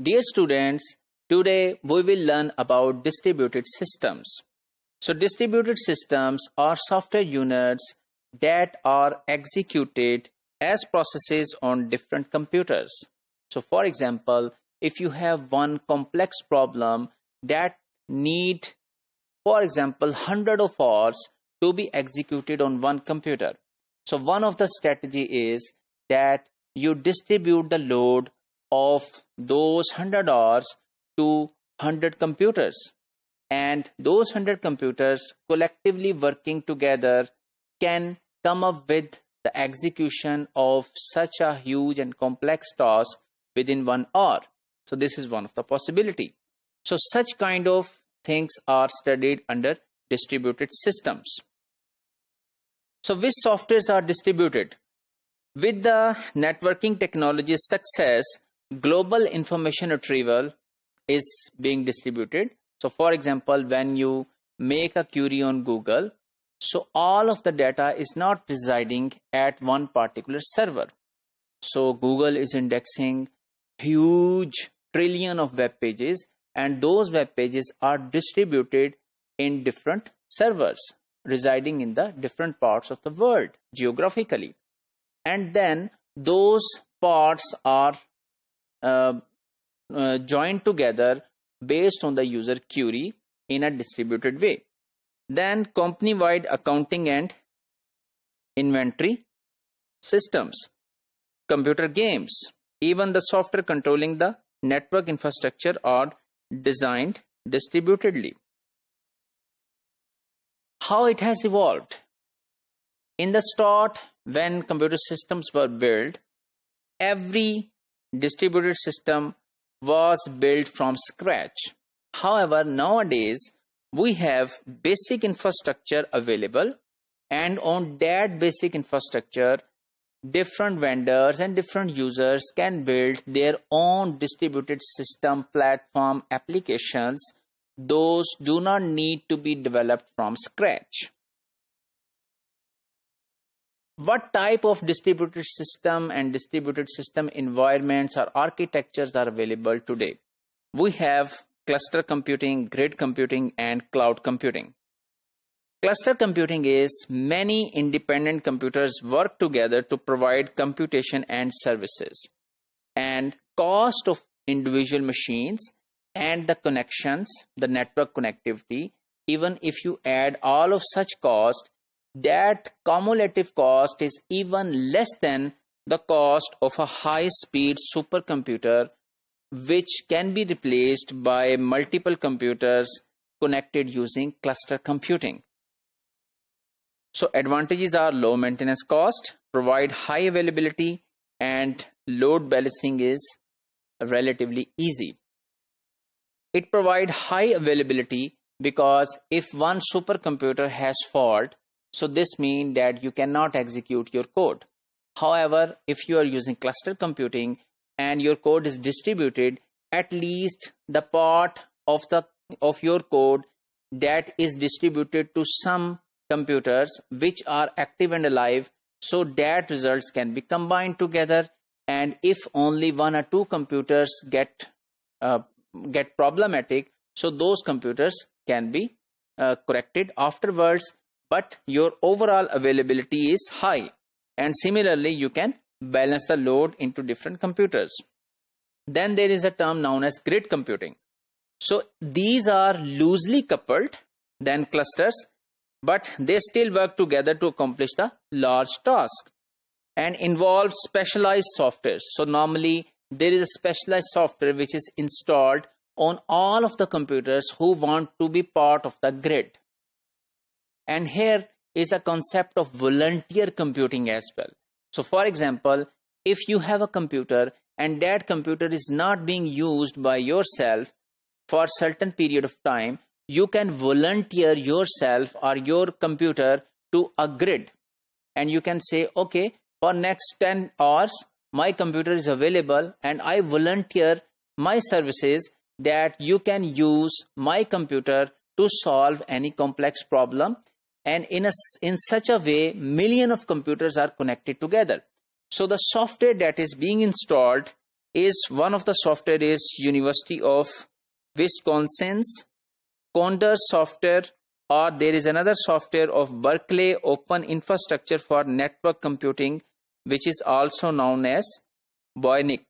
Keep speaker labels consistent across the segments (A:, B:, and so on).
A: Dear students, today we will learn about distributed systems. So distributed systems are software units that are executed as processes on different computers. So for example, if you have one complex problem that need, for example, 100 of hours to be executed on one computer. So one of the strategy is that you distribute the load of those 100 hours to 100 computers, and those 100 computers collectively working together can come up with the execution of such a huge and complex task within 1 hour. So this is one of the possibility. So such kind of things are studied under distributed systems. So which softwares are distributed? With the networking technology's success, global information retrieval is being distributed. So for example, when you make a query on Google, so all of the data is not residing at one particular server. So Google is indexing huge trillion of web pages, and those web pages are distributed in different servers residing in the different parts of the world geographically. And then those parts are joined together based on the user query in a distributed way. Then company-wide accounting and inventory systems, computer games, even the software controlling the network infrastructure are designed distributedly. How it has evolved? In the start, when computer systems were built, every distributed system was built from scratch. However, nowadays we have basic infrastructure available, and on that basic infrastructure, different vendors and different users can build their own distributed system platform applications. Those do not need to be developed from scratch. What type of distributed system and distributed system environments or architectures are available today? We have cluster computing, grid computing, and cloud computing. Cluster computing is many independent computers work together to provide computation and services. And cost of individual machines and the connections, the network connectivity, even if you add all of such cost, that cumulative cost is even less than the cost of a high-speed supercomputer, which can be replaced by multiple computers connected using cluster computing. So advantages are low maintenance cost, provide high availability, and load balancing is relatively easy. It provides high availability because if one supercomputer has fault, so this means that you cannot execute your code. However, if you are using cluster computing and your code is distributed, at least the part of your code that is distributed to some computers which are active and alive, so that results can be combined together. And if only one or two computers get problematic, so those computers can be corrected afterwards, but your overall availability is high. And similarly, you can balance the load into different computers. Then there is a term known as grid computing. So these are loosely coupled than clusters, but they still work together to accomplish the large task and involve specialized software. So normally there is a specialized software which is installed on all of the computers who want to be part of the grid. And here is a concept of volunteer computing as well. So for example, if you have a computer and that computer is not being used by yourself for a certain period of time, you can volunteer yourself or your computer to a grid. And you can say, okay, for next 10 hours, my computer is available and I volunteer my services that you can use my computer to solve any complex problem. And in such a way, millions of computers are connected together. So the software that is being installed is one of the software is University of Wisconsin's Condor software, or there is another software of Berkeley Open Infrastructure for Network Computing, which is also known as BOINC.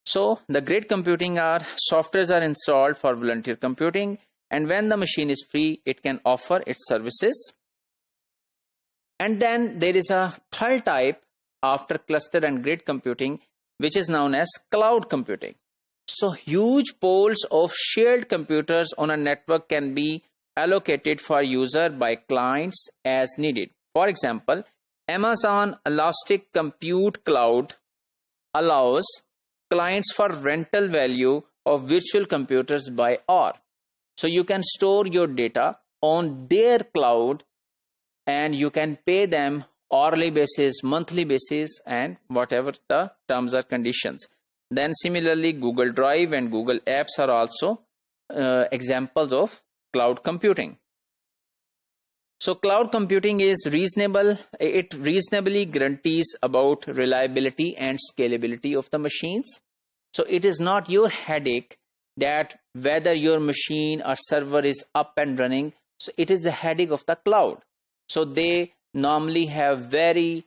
A: So the grid computing are softwares are installed for volunteer computing, and when the machine is free, it can offer its services. And then there is a third type after cluster and grid computing, which is known as cloud computing. So huge pools of shared computers on a network can be allocated for user by clients as needed. For example, Amazon Elastic Compute Cloud allows clients for rental value of virtual computers by hour. So you can store your data on their cloud and you can pay them hourly basis, monthly basis, and whatever the terms or conditions. Then similarly, Google Drive and Google Apps are also examples of cloud computing. So cloud computing is reasonable. It reasonably guarantees about reliability and scalability of the machines. So it is not your headache that whether your machine or server is up and running. So it is the headache of the cloud. So they normally have very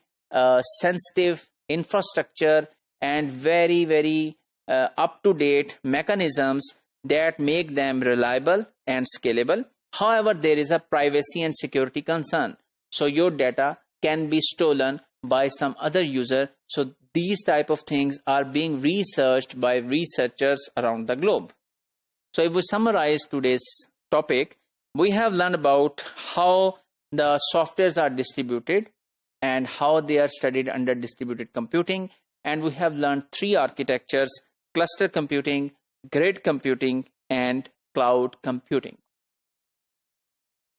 A: sensitive infrastructure and very up-to-date mechanisms that make them reliable and scalable. However, there is a privacy and security concern. So your data can be stolen by some other user. So these type of things are being researched by researchers around the globe. So if we summarize today's topic, we have learned about how the softwares are distributed and how they are studied under distributed computing. And we have learned three architectures: cluster computing, grid computing, and cloud computing.